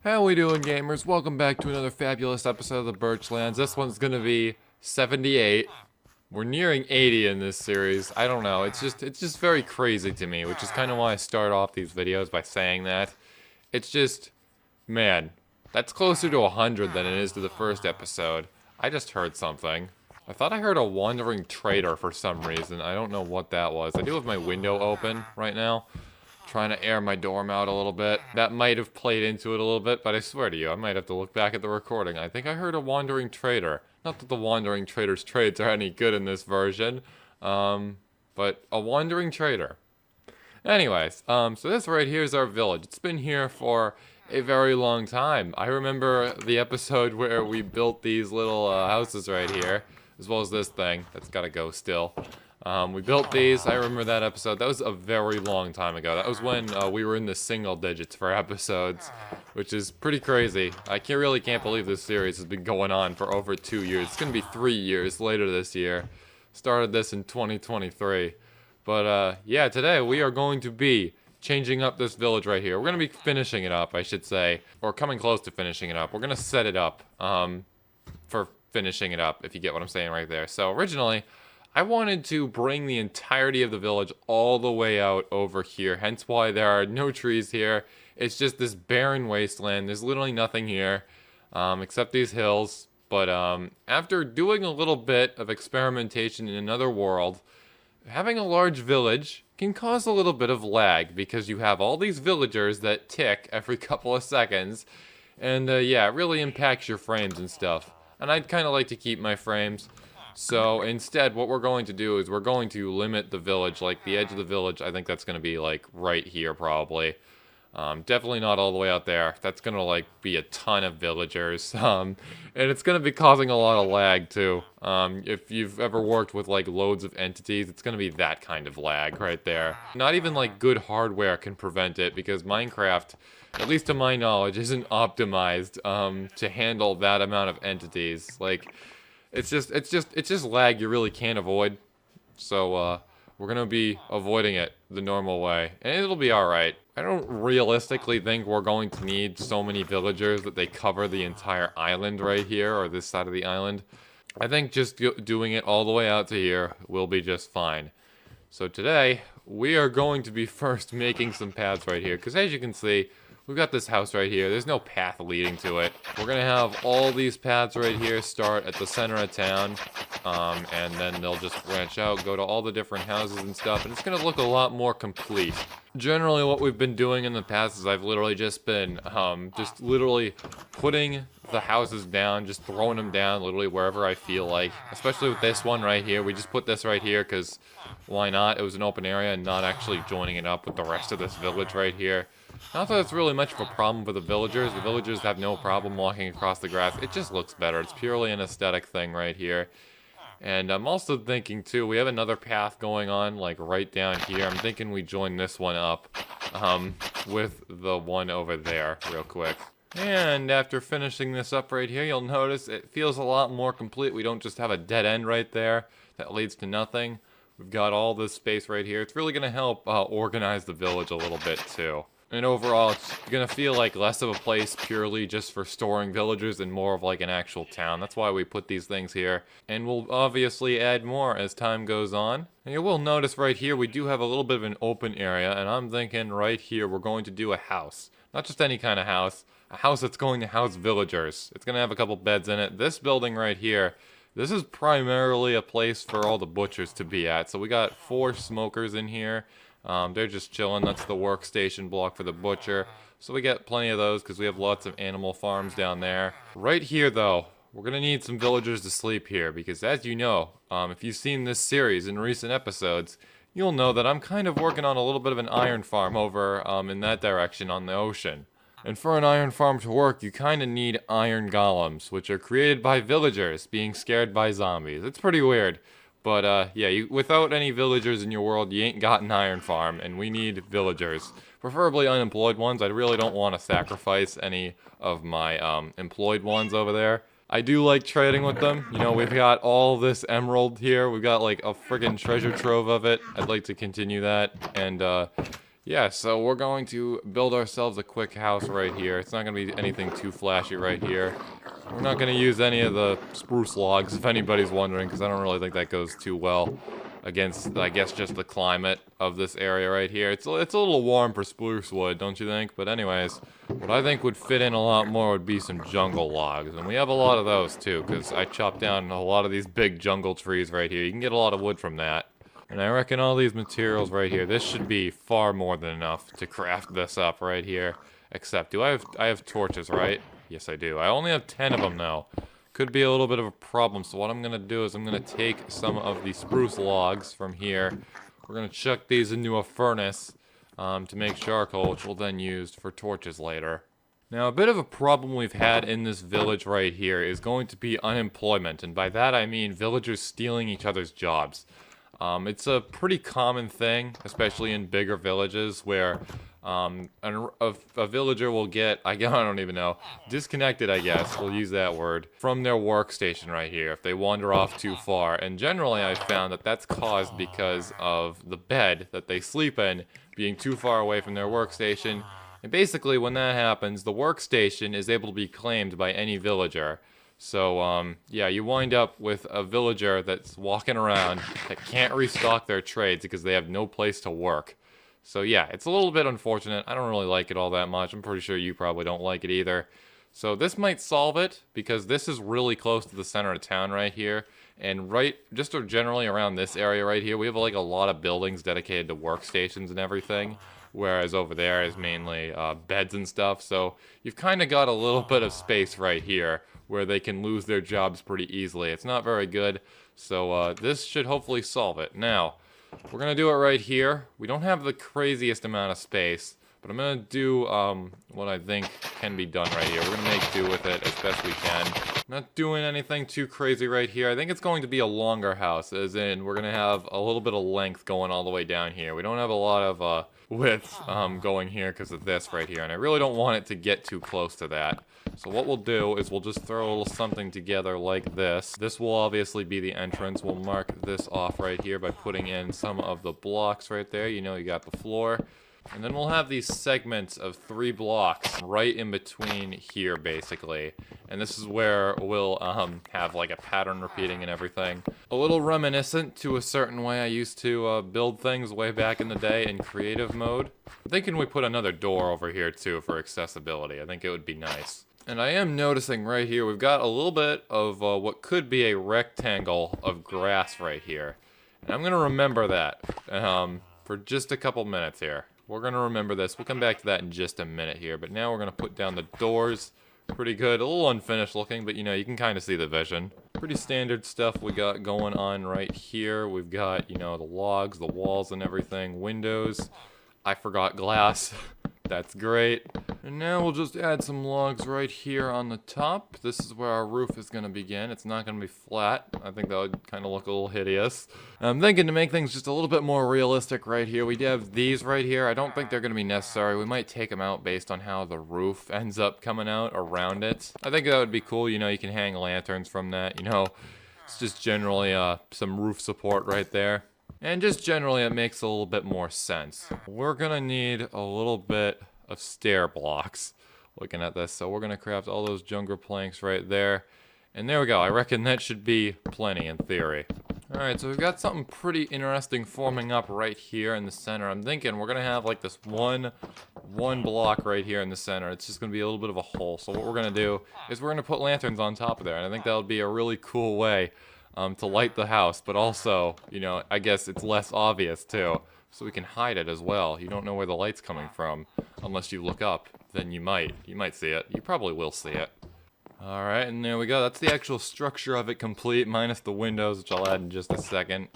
How we doing, gamers? Welcome back to another fabulous episode of the Birchlands. This one's gonna be 78. We're nearing 80 in this series. I don't know. It's just very crazy to me, which is kind of why I start off these videos by saying that. It's just, man, that's closer to 100 than it is to the first episode. I just heard something. I thought I heard a wandering trader for some reason. I don't know what that was. I do have my window open right now, trying to air my dorm out a little bit. That might have played into it a little bit, but I swear to you, I might have to look back at the recording. I think I heard a wandering trader. Not that the wandering trader's trades are any good in this version, but a wandering trader. Anyways, so this right here is our village. It's been here for a very long time. I remember the episode where we built these little houses right here, as well as this thing that's gotta go still. We built these. I remember that episode. That was a very long time ago. That was when we were in the single digits for episodes, which is pretty crazy. I really can't believe this series has been going on for over 2 years. It's gonna be 3 years later this year. Started this in 2023. But yeah, today we are going to be changing up this village right here. We're going to be finishing it up, I should say, or coming close to finishing it up. We're going to set it up for finishing it up, if you get what I'm saying right there. So originally, I wanted to bring the entirety of the village all the way out over here, hence why there are no trees here. It's just this barren wasteland. There's literally nothing here except these hills. But after doing a little bit of experimentation in another world, having a large village can cause a little bit of lag because you have all these villagers that tick every couple of seconds. And yeah, it really impacts your frames and stuff. And I'd kind of like to keep my frames. So instead, what we're going to do is we're going to limit the village, like the edge of the village. I think that's going to be like right here probably. Definitely not all the way out there. That's gonna like be a ton of villagers, and it's gonna be causing a lot of lag too. If you've ever worked with like loads of entities, it's gonna be that kind of lag right there. Not even like good hardware can prevent it because Minecraft, at least to my knowledge, isn't optimized to handle that amount of entities. Like, it's just lag you really can't avoid. So we're gonna be avoiding it the normal way, and it'll be alright. I don't realistically think we're going to need so many villagers that they cover the entire island right here, or this side of the island. I think just doing it all the way out to here will be just fine. So today, we are going to be first making some paths right here, because as you can see, we've got this house right here. There's no path leading to it. We're going to have all these paths right here start at the center of town, and then they'll just branch out, go to all the different houses and stuff, and it's going to look a lot more complete. Generally, what we've been doing in the past is I've literally just been, just literally putting the houses down, just throwing them down literally wherever I feel like. Especially with this one right here. We just put this right here because why not? It was an open area and not actually joining it up with the rest of this village right here. Not that it's really much of a problem for the villagers. The villagers have no problem walking across the grass. It just looks better. It's purely an aesthetic thing right here. And I'm also thinking, too, we have another path going on, like, right down here. I'm thinking we join this one up with the one over there real quick. And after finishing this up right here, you'll notice it feels a lot more complete. We don't just have a dead end right there that leads to nothing. We've got all this space right here. It's really going to help organize the village a little bit, too. And overall, it's gonna feel like less of a place purely just for storing villagers and more of like an actual town. That's why we put these things here. And we'll obviously add more as time goes on. And you will notice right here, we do have a little bit of an open area. And I'm thinking right here, we're going to do a house. Not just any kind of house. A house that's going to house villagers. It's gonna have a couple beds in it. This building right here, this is primarily a place for all the butchers to be at. So we got 4 smokers in here. They're just chilling. That's the workstation block for the butcher. So we get plenty of those because we have lots of animal farms down there. Right here, though, we're going to need some villagers to sleep here because, as you know, if you've seen this series in recent episodes, you'll know that I'm kind of working on a little bit of an iron farm over in that direction on the ocean. And for an iron farm to work, you kind of need iron golems, which are created by villagers being scared by zombies. It's pretty weird. But, yeah, without any villagers in your world, you ain't got an iron farm, and we need villagers. Preferably unemployed ones. I really don't want to sacrifice any of my, employed ones over there. I do like trading with them. You know, we've got all this emerald here. We've got, like, a friggin' treasure trove of it. I'd like to continue that. And, Yeah, so we're going to build ourselves a quick house right here. It's not going to be anything too flashy right here. We're not going to use any of the spruce logs, if anybody's wondering, because I don't really think that goes too well against, I guess, just the climate of this area right here. It's a little warm for spruce wood, don't you think? But anyways, what I think would fit in a lot more would be some jungle logs. And we have a lot of those, too, because I chopped down a lot of these big jungle trees right here. You can get a lot of wood from that. And I reckon all these materials right here, this should be far more than enough to craft this up right here. Except, I have torches, right? Yes, I do. I only have 10 of them, though. Could be a little bit of a problem, so what I'm going to do is I'm going to take some of the spruce logs from here. We're going to chuck these into a furnace to make charcoal, which we'll then use for torches later. Now, a bit of a problem we've had in this village right here is going to be unemployment, and by that I mean villagers stealing each other's jobs. It's a pretty common thing, especially in bigger villages, where a villager will get, I don't even know, disconnected, I guess, we'll use that word, from their workstation right here if they wander off too far. And generally I've found that that's caused because of the bed that they sleep in being too far away from their workstation. And basically when that happens, the workstation is able to be claimed by any villager. So, yeah, you wind up with a villager that's walking around that can't restock their trades because they have no place to work. So, yeah, it's a little bit unfortunate. I don't really like it all that much. I'm pretty sure you probably don't like it either. So this might solve it because this is really close to the center of town right here. And just generally around this area right here, we have like a lot of buildings dedicated to workstations and everything. Whereas over there is mainly beds and stuff. So you've kind of got a little bit of space right here where they can lose their jobs pretty easily. It's not very good, so this should hopefully solve it. Now, we're going to do it right here. We don't have the craziest amount of space, but I'm going to do what I think can be done right here. We're going to make do with it as best we can. Not doing anything too crazy right here. I think it's going to be a longer house, as in we're going to have a little bit of length going all the way down here. We don't have a lot of width going here because of this right here, and I really don't want it to get too close to that. So what we'll do is we'll just throw a little something together like this. This will obviously be the entrance. We'll mark this off right here by putting in some of the blocks right there. You know, you got the floor. And then we'll have these segments of 3 blocks right in between here, basically. And this is where we'll have like a pattern repeating and everything. A little reminiscent to a certain way I used to build things way back in the day in creative mode. I'm thinking we put another door over here too for accessibility. I think it would be nice. And I am noticing right here, we've got a little bit of what could be a rectangle of grass right here. And I'm going to remember that for just a couple minutes here. We're going to remember this. We'll come back to that in just a minute here. But now we're going to put down the doors. Pretty good. A little unfinished looking, but you know, you can kind of see the vision. Pretty standard stuff we got going on right here. We've got, you know, the logs, the walls and everything. Windows. I forgot glass. That's great. And now we'll just add some logs right here on the top. This is where our roof is going to begin. It's not going to be flat. I think that would kind of look a little hideous. I'm thinking to make things just a little bit more realistic right here. We have these right here. I don't think they're going to be necessary. We might take them out based on how the roof ends up coming out around it. I think that would be cool. You know, you can hang lanterns from that. You know, it's just generally some roof support right there. And just generally it makes a little bit more sense. We're going to need a little bit of stair blocks looking at this. So we're going to craft all those jungle planks right there. And there we go. I reckon that should be plenty in theory. Alright, so we've got something pretty interesting forming up right here in the center. I'm thinking we're going to have like this one block right here in the center. It's just going to be a little bit of a hole. So what we're going to do is we're going to put lanterns on top of there. And I think that would be a really cool way to light the house. But also, you know, I guess it's less obvious too. So we can hide it as well. You don't know where the light's coming from. Unless you look up, then you might. You might see it. You probably will see it. Alright, and there we go. That's the actual structure of it complete, minus the windows, which I'll add in just a second.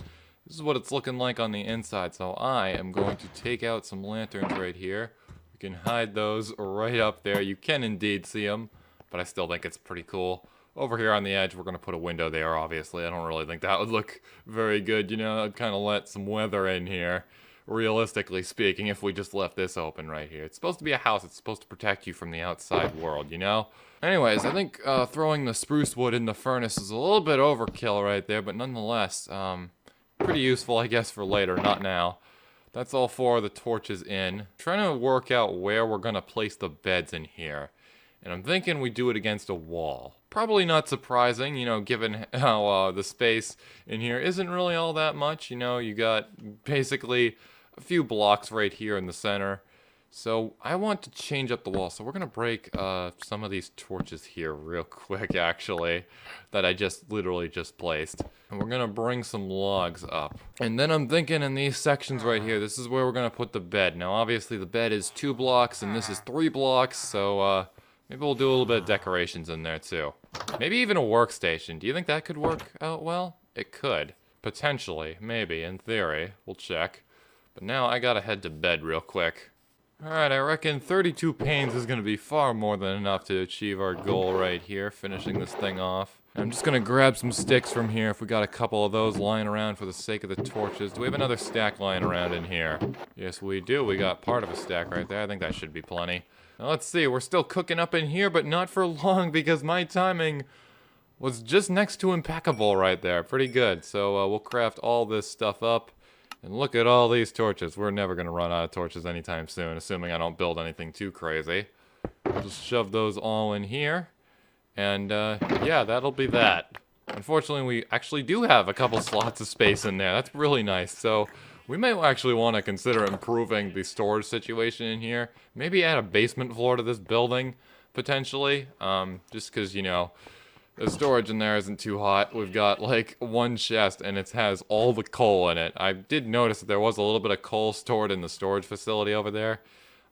This is what it's looking like on the inside. So I am going to take out some lanterns right here. We can hide those right up there. You can indeed see them, but I still think it's pretty cool. Over here on the edge, we're going to put a window there, obviously. I don't really think that would look very good. You know, I'd kind of let some weather in here. Realistically speaking, if we just left this open right here. It's supposed to be a house. It's supposed to protect you from the outside world, you know? Anyways, I think throwing the spruce wood in the furnace is a little bit overkill right there, but nonetheless, pretty useful, I guess, for later, not now. That's all 4 of the torches in. Trying to work out where we're gonna place the beds in here. And I'm thinking we do it against a wall. Probably not surprising, you know, given how the space in here isn't really all that much. You know, you got basically a few blocks right here in the center. So I want to change up the wall. So we're going to break some of these torches here real quick, actually, that I literally just placed. And we're going to bring some logs up. And then I'm thinking in these sections right here, this is where we're going to put the bed. Now, obviously, the bed is 2 blocks and this is 3 blocks. So maybe we'll do a little bit of decorations in there, too. Maybe even a workstation. Do you think that could work out well? It could. Potentially. Maybe. In theory. We'll check. But now I got to head to bed real quick. Alright, I reckon 32 panes is going to be far more than enough to achieve our goal right here, finishing this thing off. I'm just going to grab some sticks from here if we got a couple of those lying around for the sake of the torches. Do we have another stack lying around in here? Yes, we do. We got part of a stack right there. I think that should be plenty. Now, let's see. We're still cooking up in here, but not for long because my timing was just next to impeccable right there. Pretty good. So we'll craft all this stuff up. And look at all these torches. We're never going to run out of torches anytime soon, assuming I don't build anything too crazy. I'll just shove those all in here. And, yeah, that'll be that. Unfortunately, we actually do have a couple slots of space in there. That's really nice. So, we may actually want to consider improving the storage situation in here. Maybe add a basement floor to this building, potentially. Just because, you know, the storage in there isn't too hot. We've got like 1 chest and it has all the coal in it. I did notice that there was a little bit of coal stored in the storage facility over there.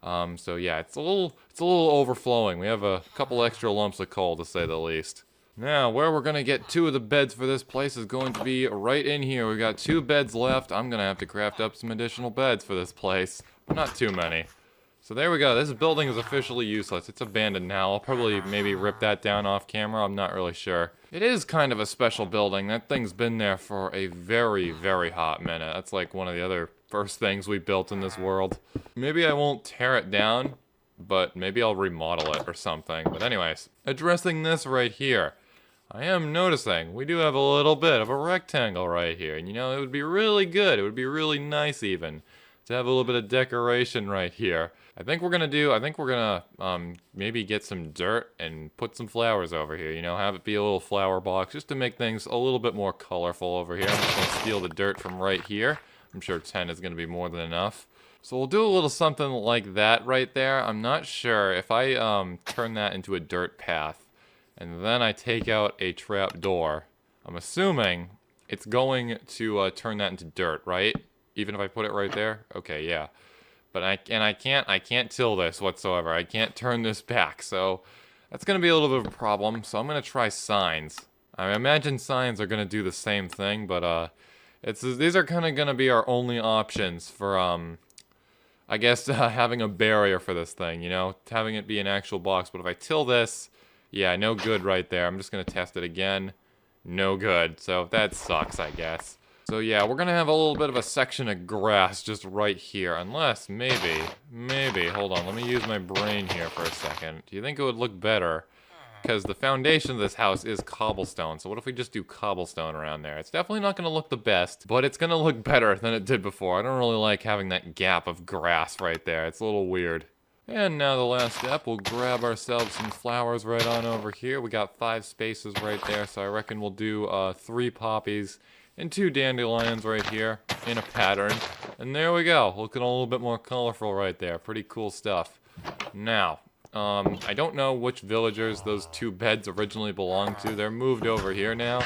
So yeah, it's a little overflowing. We have a couple extra lumps of coal to say the least. Now, where we're gonna get 2 of the beds for this place is going to be right in here. We've got 2 beds left. I'm gonna have to craft up some additional beds for this place, but not too many. So there we go. This building is officially useless. It's abandoned now. I'll probably maybe rip that down off camera. I'm not really sure. It is kind of a special building. That thing's been there for a very, very hot minute. That's like one of the other first things we built in this world. Maybe I won't tear it down, but maybe I'll remodel it or something. But anyways, addressing this right here, I am noticing we do have a little bit of a rectangle right here. And you know, it would be really good. It would be really nice even to have a little bit of decoration right here. I think we're gonna maybe get some dirt and put some flowers over here, you know, have it be a little flower box just to make things a little bit more colorful over here. I'm just gonna steal the dirt from right here. I'm sure 10 is gonna be more than enough. So we'll do a little something like that right there. I'm not sure if I turn that into a dirt path and then I take out a trap door. I'm assuming it's going to turn that into dirt, right? Even if I put it right there? Okay, yeah. But I can't till this whatsoever. I can't turn this back, so that's gonna be a little bit of a problem. So I'm gonna try signs. I imagine signs are gonna do the same thing, but these are kind of gonna be our only options for I guess having a barrier for this thing. You know, having it be an actual box. But if I till this, yeah, no good right there. I'm just gonna test it again. No good. So that sucks, I guess. So yeah, we're gonna have a little bit of a section of grass just right here, unless maybe, hold on, let me use my brain here for a second. Do you think it would look better? Because the foundation of this house is cobblestone, so what if we just do cobblestone around there? It's definitely not gonna look the best, but it's gonna look better than it did before. I don't really like having that gap of grass right there. It's a little weird. And now the last step, we'll grab ourselves some flowers right on over here. We got 5 spaces right there, so I reckon we'll do 3 poppies and 2 dandelions right here in a pattern. And there we go. Looking a little bit more colorful right there. Pretty cool stuff. Now, I don't know which villagers those 2 beds originally belonged to. They're moved over here now.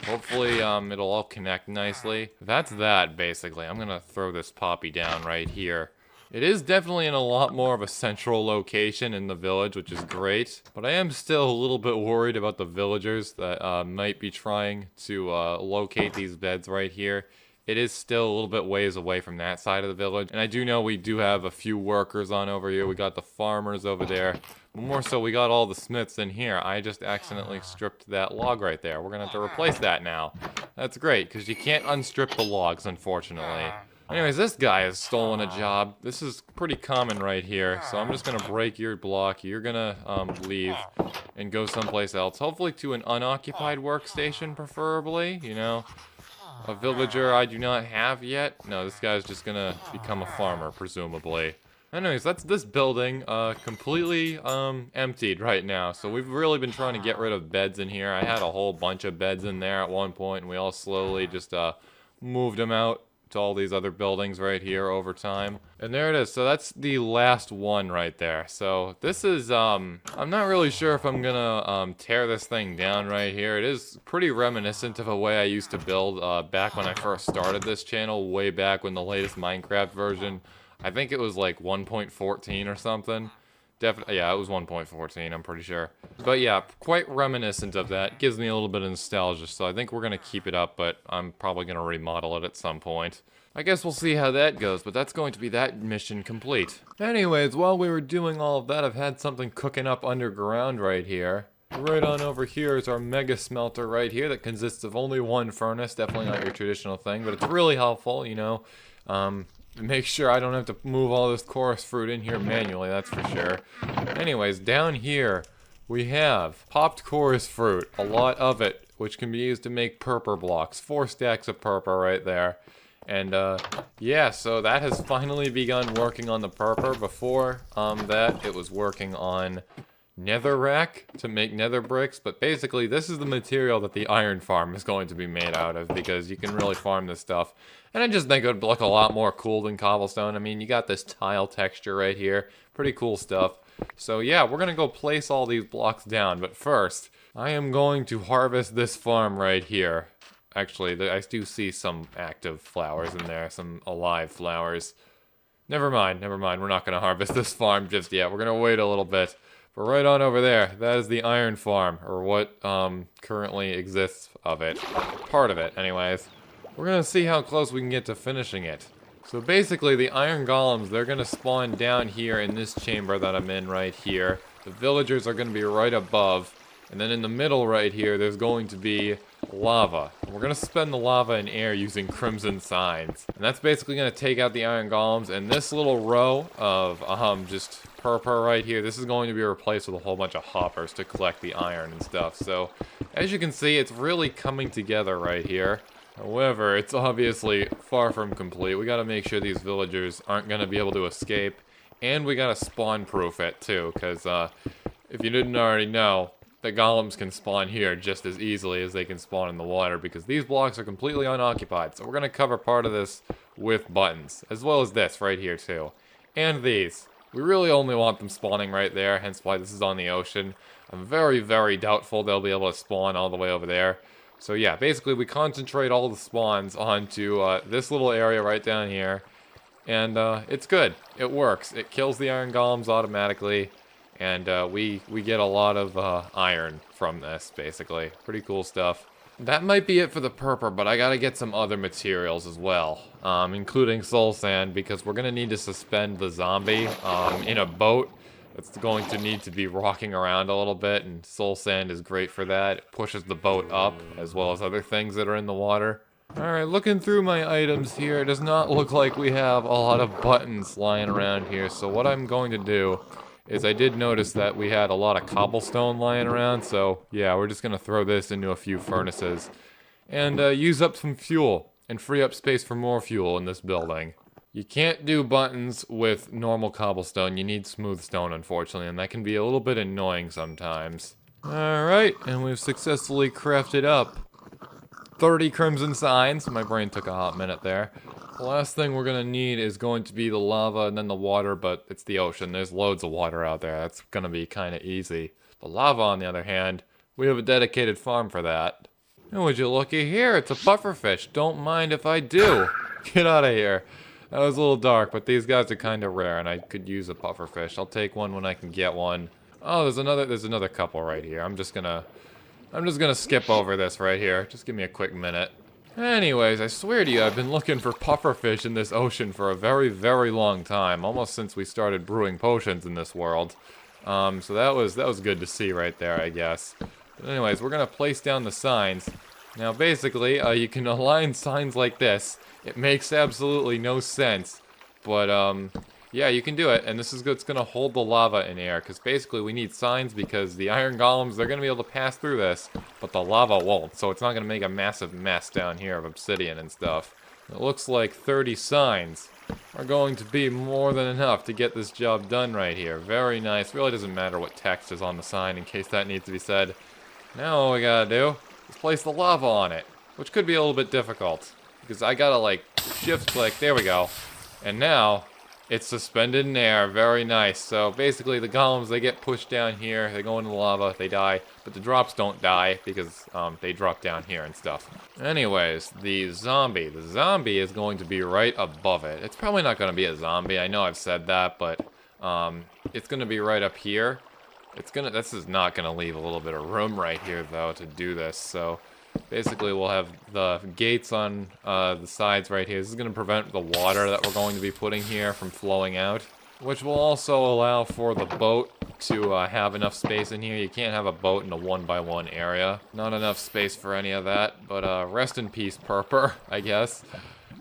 Hopefully, it'll all connect nicely. That's that, basically. I'm gonna throw this poppy down right here. It is definitely in a lot more of a central location in the village, which is great. But I am still a little bit worried about the villagers that might be trying to locate these beds right here. It is still a little bit ways away from that side of the village. And I do know we do have a few workers on over here. We got the farmers over there. But more so, we got all the smiths in here. I just accidentally stripped that log right there. We're going to have to replace that now. That's great, because you can't unstrip the logs, unfortunately. Anyways, this guy has stolen a job. This is pretty common right here. So I'm just going to break your block. You're going to leave and go someplace else. Hopefully to an unoccupied workstation, preferably, you know. a villager I do not have yet. No, this guy's just gonna become a farmer, presumably. Anyways, that's this building, completely, emptied right now. So we've really been trying to get rid of beds in here. I had a whole bunch of beds in there at one point, and we all slowly just, moved them out to all these other buildings right here over time. And there it is. So that's the last one right there. So this is, I'm not really sure if I'm gonna, tear this thing down right here. It is pretty reminiscent of a way I used to build, back when I first started this channel, way back when the latest Minecraft version, I think it was like 1.14 or something. Definitely, yeah, it was 1.14, I'm pretty sure. But yeah, quite reminiscent of that. Gives me a little bit of nostalgia, so I think we're gonna keep it up, but I'm probably gonna remodel it at some point. I guess we'll see how that goes, but that's going to be that mission complete. Anyways, while we were doing all of that, I've had something cooking up underground right here. Right on over here is our mega smelter right here that consists of only one furnace. Definitely not your traditional thing, but it's really helpful, you know. Make sure I don't have to move all this chorus fruit in here manually, that's for sure. Anyways, down here we have popped chorus fruit, a lot of it, which can be used to make purple blocks. 4 stacks of purple right there. And yeah, so that has finally begun working on the purple. Before that, it was working on netherrack to make nether bricks, but basically this is the material that the iron farm is going to be made out of, because you can really farm this stuff. And I just think it would look a lot more cool than cobblestone. I mean, you got this tile texture right here, pretty cool stuff. So yeah, we're gonna go place all these blocks down, but first, I am going to harvest this farm right here. Actually, I do see some active flowers in there, some alive flowers. Never mind, we're not gonna harvest this farm just yet. We're gonna wait a little bit. But right on over there, that is the iron farm, or what currently exists of it. Part of it, anyways. We're gonna see how close we can get to finishing it. So basically, the iron golems, they're gonna spawn down here in this chamber that I'm in right here. The villagers are gonna be right above. And then in the middle right here, there's going to be lava. We're gonna spend the lava in air using crimson signs. And that's basically gonna take out the iron golems. And this little row of just purple right here, this is going to be replaced with a whole bunch of hoppers to collect the iron and stuff. So as you can see, it's really coming together right here. However, it's obviously far from complete. We gotta make sure these villagers aren't gonna be able to escape. And we gotta spawn proof it too, because if you didn't already know, the golems can spawn here just as easily as they can spawn in the water, because these blocks are completely unoccupied. So we're going to cover part of this with buttons, as well as this right here too. And these. We really only want them spawning right there, hence why this is on the ocean. I'm very, very doubtful they'll be able to spawn all the way over there. So yeah, basically we concentrate all the spawns onto this little area right down here. And it's good. It works. It kills the iron golems automatically. And we get a lot of iron from this, basically. Pretty cool stuff. That might be it for the purple, but I gotta get some other materials as well, including soul sand, because we're gonna need to suspend the zombie in a boat. It's going to need to be rocking around a little bit, and soul sand is great for that. It pushes the boat up, as well as other things that are in the water. Alright, looking through my items here, it does not look like we have a lot of buttons lying around here, so what I'm going to do is I did notice that we had a lot of cobblestone lying around, so yeah, we're just gonna throw this into a few furnaces and use up some fuel and free up space for more fuel in this building. You can't do buttons with normal cobblestone, you need smooth stone, unfortunately, and that can be a little bit annoying sometimes. Alright, and we've successfully crafted up 30 crimson signs. My brain took a hot minute there. The last thing we're gonna need is going to be the lava and then the water, but it's the ocean. There's loads of water out there. That's gonna be kind of easy. The lava, on the other hand, we have a dedicated farm for that. And would you looky here? It's a pufferfish. Don't mind if I do. Get out of here. That was a little dark, but these guys are kind of rare, and I could use a pufferfish. I'll take one when I can get one. Oh, there's another couple right here. I'm just gonna skip over this right here. Just give me a quick minute. Anyways, I swear to you, I've been looking for pufferfish in this ocean for a very, very long time. Almost since we started brewing potions in this world. So that was good to see right there, I guess. But anyways, we're gonna place down the signs. Now, basically, you can align signs like this. It makes absolutely no sense. But, Yeah, you can do it, and this is what's going to hold the lava in air, because basically we need signs because the iron golems, they're going to be able to pass through this, but the lava won't, so it's not going to make a massive mess down here of obsidian and stuff. It looks like 30 signs are going to be more than enough to get this job done right here. Very nice. Really doesn't matter what text is on the sign in case that needs to be said. Now all we gotta do is place the lava on it, which could be a little bit difficult, because I gotta like shift click, there we go, and now it's suspended in air. Very nice. So basically the golems, they get pushed down here, they go into the lava, they die, but the drops don't die because they drop down here and stuff. Anyways, the zombie is going to be right above it. It's probably not going to be a zombie, I know I've said that, but it's going to be right up here. This is not going to leave a little bit of room right here though to do this, so basically we'll have the gates on the sides right here. This is going to prevent the water that we're going to be putting here from flowing out, which will also allow for the boat to have enough space in here. You can't have a boat in a 1x1 area. Not enough space for any of that, but rest in peace, Purper, I guess.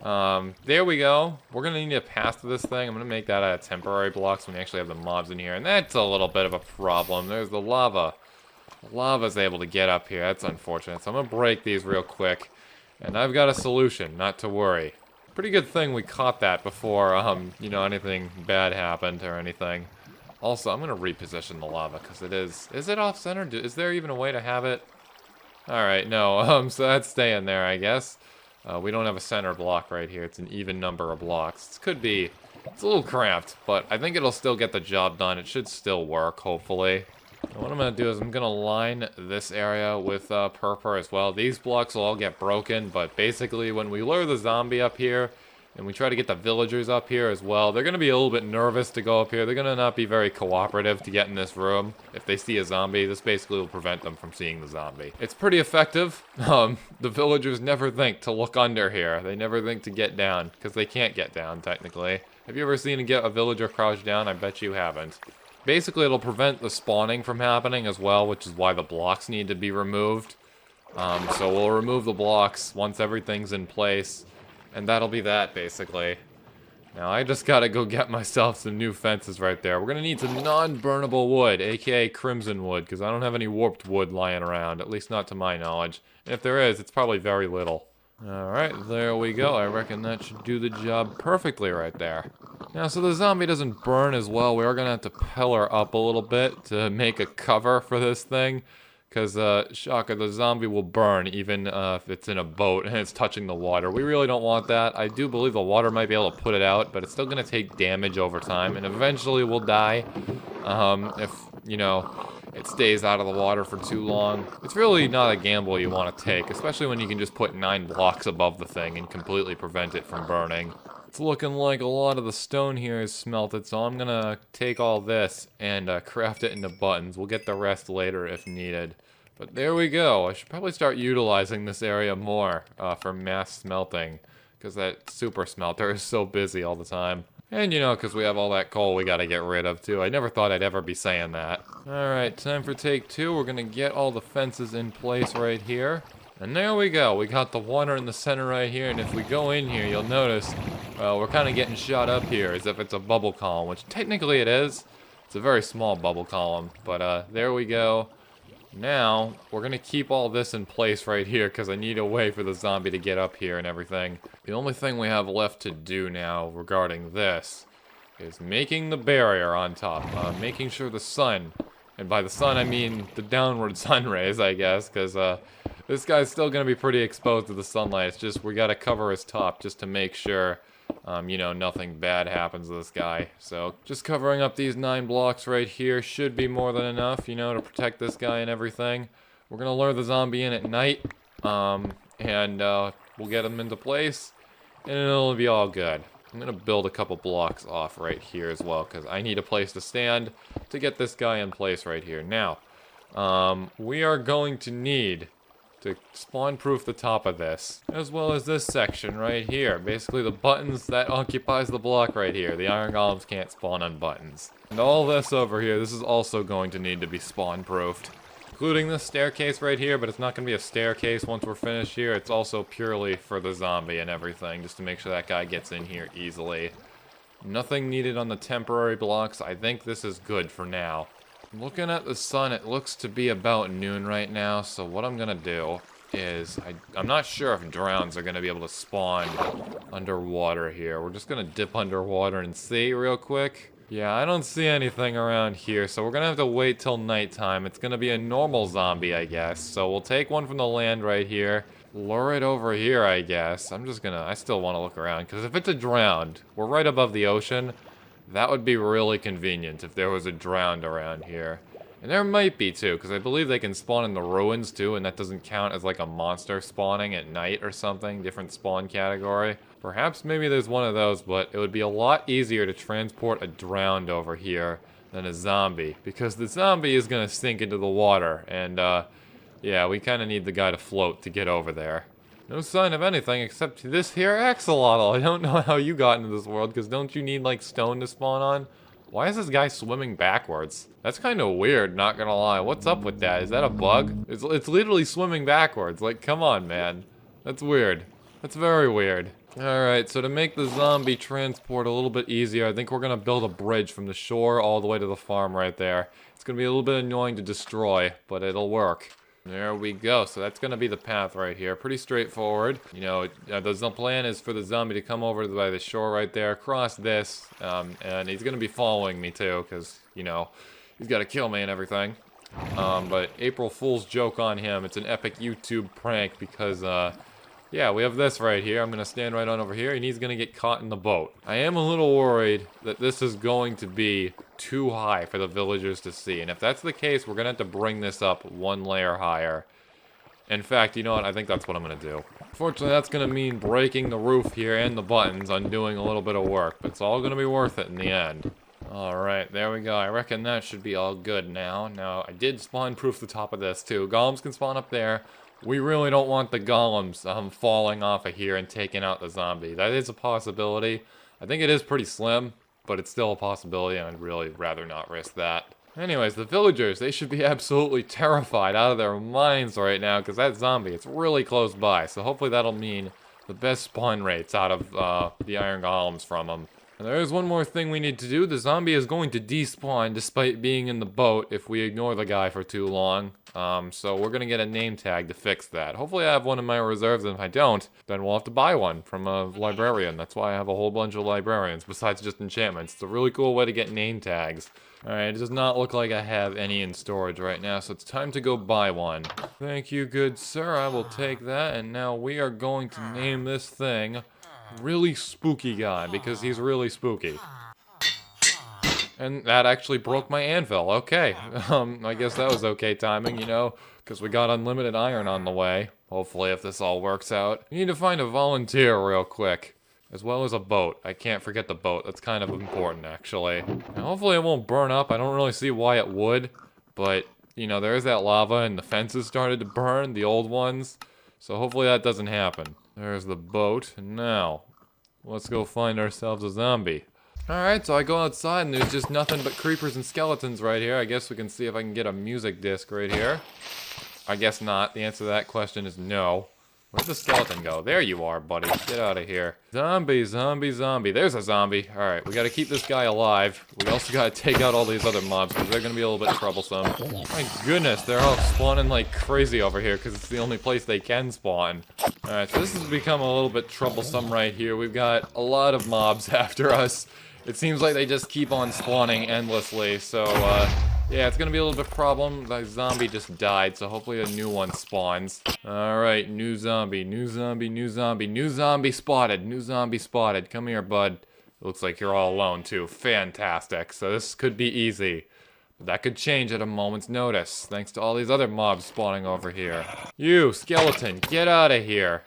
There we go. We're going to need to pass through this thing. I'm going to make that out of temporary blocks when we actually have the mobs in here, and that's a little bit of a problem. There's the lava. Lava's able to get up here. That's unfortunate. So I'm going to break these real quick. And I've got a solution, not to worry. Pretty good thing we caught that before, you know, anything bad happened or anything. Also, I'm going to reposition the lava because it is... Is it off-center? Is there even a way to have it? Alright, no. So that's staying there, I guess. We don't have a center block right here. It's an even number of blocks. This could be... It's a little cramped, but I think it'll still get the job done. It should still work, hopefully. What I'm going to do is I'm going to line this area with Purper as well. These blocks will all get broken, but basically when we lure the zombie up here, and we try to get the villagers up here as well, they're going to be a little bit nervous to go up here. They're going to not be very cooperative to get in this room. If they see a zombie, this basically will prevent them from seeing the zombie. It's pretty effective. The villagers never think to look under here. They never think to get down, because they can't get down, technically. Have you ever seen a villager crouch down? I bet you haven't. Basically, it'll prevent the spawning from happening as well, which is why the blocks need to be removed. So we'll remove the blocks once everything's in place, and that'll be that, basically. Now, I just gotta go get myself some new fences right there. We're gonna need some non-burnable wood, aka crimson wood, because I don't have any warped wood lying around, at least not to my knowledge. And if there is, it's probably very little. Alright, there we go. I reckon that should do the job perfectly right there. Now, so the zombie doesn't burn as well, we are going to have to pillar up a little bit to make a cover for this thing. Because, shocker, the zombie will burn even if it's in a boat and it's touching the water. We really don't want that. I do believe the water might be able to put it out, but it's still going to take damage over time. And eventually we'll die if, you know, it stays out of the water for too long. It's really not a gamble you want to take, especially when you can just put 9 blocks above the thing and completely prevent it from burning. It's looking like a lot of the stone here is smelted, so I'm gonna take all this and craft it into buttons. We'll get the rest later if needed. But there we go. I should probably start utilizing this area more for mass smelting, because that super smelter is so busy all the time. And you know, because we have all that coal we gotta get rid of too. I never thought I'd ever be saying that. Alright, time for take 2. We're gonna get all the fences in place right here. And there we go. We got the water in the center right here, and if we go in here, you'll notice we're kind of getting shot up here as if it's a bubble column, which technically it is. It's a very small bubble column, but there we go. Now, we're going to keep all this in place right here because I need a way for the zombie to get up here and everything. The only thing we have left to do now regarding this is making the barrier on top. Making sure the sun, and by the sun I mean the downward sun rays, I guess, because this guy's still going to be pretty exposed to the sunlight. It's just we got to cover his top just to make sure, you know, nothing bad happens to this guy. So just covering up these 9 blocks right here should be more than enough, you know, to protect this guy and everything. We're going to lure the zombie in at night, and we'll get him into place, and it'll be all good. I'm going to build a couple blocks off right here as well, because I need a place to stand to get this guy in place right here. Now, we are going to need to spawn-proof the top of this, as well as this section right here. Basically the buttons that occupies the block right here. The iron golems can't spawn on buttons. And all this over here, this is also going to need to be spawn-proofed. Including this staircase right here, but it's not going to be a staircase once we're finished here. It's also purely for the zombie and everything, just to make sure that guy gets in here easily. Nothing needed on the temporary blocks. I think this is good for now. Looking at the sun, it looks to be about noon right now, so what I'm gonna do is, I'm not sure if drowns are gonna be able to spawn underwater here. We're just gonna dip underwater and see real quick. Yeah, I don't see anything around here, so we're gonna have to wait till nighttime. It's gonna be a normal zombie, I guess. So we'll take one from the land right here, lure it over here, I guess. I still wanna look around, because if it's a drowned, we're right above the ocean. That would be really convenient if there was a drowned around here. And there might be too, because I believe they can spawn in the ruins too, and that doesn't count as like a monster spawning at night or something, different spawn category. Perhaps maybe there's one of those, but it would be a lot easier to transport a drowned over here than a zombie, because the zombie is going to sink into the water, and yeah, we kind of need the guy to float to get over there. No sign of anything except this here axolotl. I don't know how you got into this world, because don't you need, like, stone to spawn on? Why is this guy swimming backwards? That's kind of weird, not gonna lie. What's up with that? Is that a bug? It's literally swimming backwards. Like, come on, man. That's weird. That's very weird. Alright, so to make the zombie transport a little bit easier, I think we're gonna build a bridge from the shore all the way to the farm right there. It's gonna be a little bit annoying to destroy, but it'll work. There we go. So that's going to be the path right here. Pretty straightforward. You know, the plan is for the zombie to come over by the shore right there, cross this, and he's going to be following me too, because, you know, he's got to kill me and everything. But April Fool's joke on him. It's an epic YouTube prank because, yeah, we have this right here. I'm going to stand right on over here, and he's going to get caught in the boat. I am a little worried that this is going to be too high for the villagers to see. And if that's the case, we're going to have to bring this up one layer higher. In fact, you know what? I think that's what I'm going to do. Fortunately, that's going to mean breaking the roof here and the buttons, undoing a little bit of work. But it's all going to be worth it in the end. Alright, there we go. I reckon that should be all good now. Now, I did spawn-proof the top of this, too. Golems can spawn up there. We really don't want the golems falling off of here and taking out the zombie. That is a possibility. I think it is pretty slim, but it's still a possibility, and I'd really rather not risk that. Anyways, the villagers, they should be absolutely terrified out of their minds right now, because that zombie, it's really close by. So hopefully that'll mean the best spawn rates out of the iron golems from them. And there is one more thing we need to do. The zombie is going to despawn despite being in the boat if we ignore the guy for too long. So we're going to get a name tag to fix that. Hopefully I have one in my reserves, and if I don't, then we'll have to buy one from a librarian. That's why I have a whole bunch of librarians, besides just enchantments. It's a really cool way to get name tags. Alright, it does not look like I have any in storage right now, so it's time to go buy one. Thank you, good sir. I will take that, and now we are going to name this thing Really Spooky Guy, because he's really spooky. And that actually broke my anvil. Okay. I guess that was okay timing, you know, because we got unlimited iron on the way. Hopefully, if this all works out. We need to find a volunteer real quick, as well as a boat. I can't forget the boat. That's kind of important, actually. And hopefully it won't burn up. I don't really see why it would, but, you know, there's that lava, and the fences started to burn, the old ones. So hopefully that doesn't happen. There's the boat, and now, let's go find ourselves a zombie. Alright, so I go outside and there's just nothing but creepers and skeletons right here. I guess we can see if I can get a music disc right here. I guess not. The answer to that question is no. Where'd the skeleton go? There you are, buddy. Get out of here. Zombie, zombie, zombie. There's a zombie. Alright, we gotta keep this guy alive. We also gotta take out all these other mobs because they're gonna be a little bit troublesome. My goodness, they're all spawning like crazy over here because it's the only place they can spawn. Alright, so this has become a little bit troublesome right here. We've got a lot of mobs after us. It seems like they just keep on spawning endlessly, so, yeah, it's gonna be a little bit problem. The zombie just died, so hopefully a new one spawns. Alright, new zombie, new zombie, new zombie, new zombie spotted, new zombie spotted. Come here, bud. It looks like you're all alone, too. Fantastic. So this could be easy. But that could change at a moment's notice, thanks to all these other mobs spawning over here. You, skeleton, get out of here.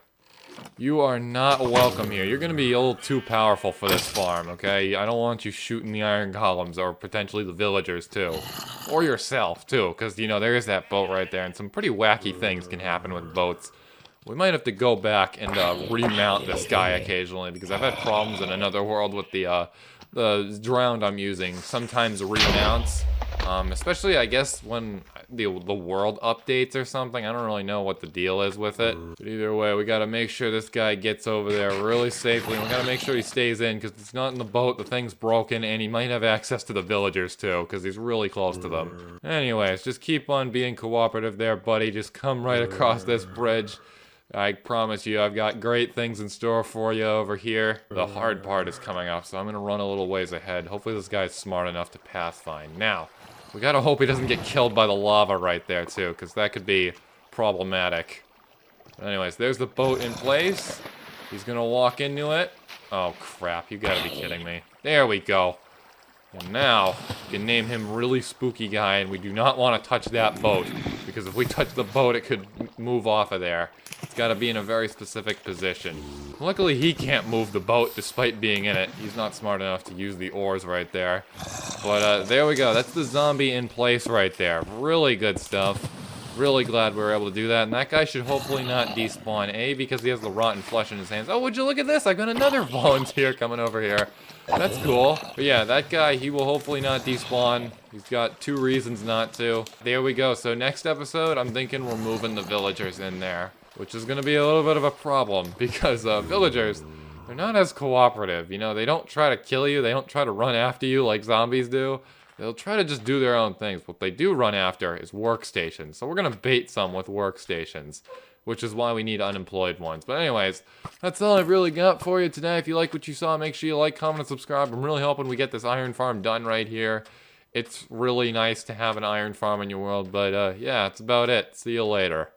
You are not welcome here. You're gonna be a little too powerful for this farm, okay? I don't want you shooting the iron golems, or potentially the villagers, too. Or yourself, too, because, you know, there is that boat right there, and some pretty wacky things can happen with boats. We might have to go back and remount this guy occasionally, because I've had problems in another world with the drowned I'm using. Sometimes remounts, especially, I guess, when the world updates or something. I don't really know what the deal is with it. But either way, we gotta make sure this guy gets over there really safely. And we gotta make sure he stays in, because it's not in the boat, the thing's broken, and he might have access to the villagers too, because he's really close to them. Anyways, just keep on being cooperative there, buddy. Just come right across this bridge. I promise you, I've got great things in store for you over here. The hard part is coming up, so I'm gonna run a little ways ahead. Hopefully this guy's smart enough to pass fine. Now, we gotta hope he doesn't get killed by the lava right there, too, because that could be problematic. But anyways, there's the boat in place. He's gonna walk into it. Oh, crap. You gotta be kidding me. There we go. And now, you can name him Really Spooky Guy, and we do not want to touch that boat, because if we touch the boat, it could move off of there. It's got to be in a very specific position. Luckily, he can't move the boat despite being in it. He's not smart enough to use the oars right there. But there we go. That's the zombie in place right there. Really good stuff. Really glad we were able to do that. And that guy should hopefully not despawn. A, because he has the rotten flesh in his hands. Oh, would you look at this? I got another volunteer coming over here. That's cool. But yeah, that guy, he will hopefully not despawn. He's got 2 reasons not to. There we go. So next episode, I'm thinking we're moving the villagers in there, which is going to be a little bit of a problem because villagers, they're not as cooperative. You know, they don't try to kill you. They don't try to run after you like zombies do. They'll try to just do their own things. What they do run after is workstations. So we're going to bait some with workstations, which is why we need unemployed ones. But anyways, that's all I've really got for you today. If you like what you saw, make sure you like, comment, and subscribe. I'm really hoping we get this iron farm done right here. It's really nice to have an iron farm in your world. But yeah, that's about it. See you later.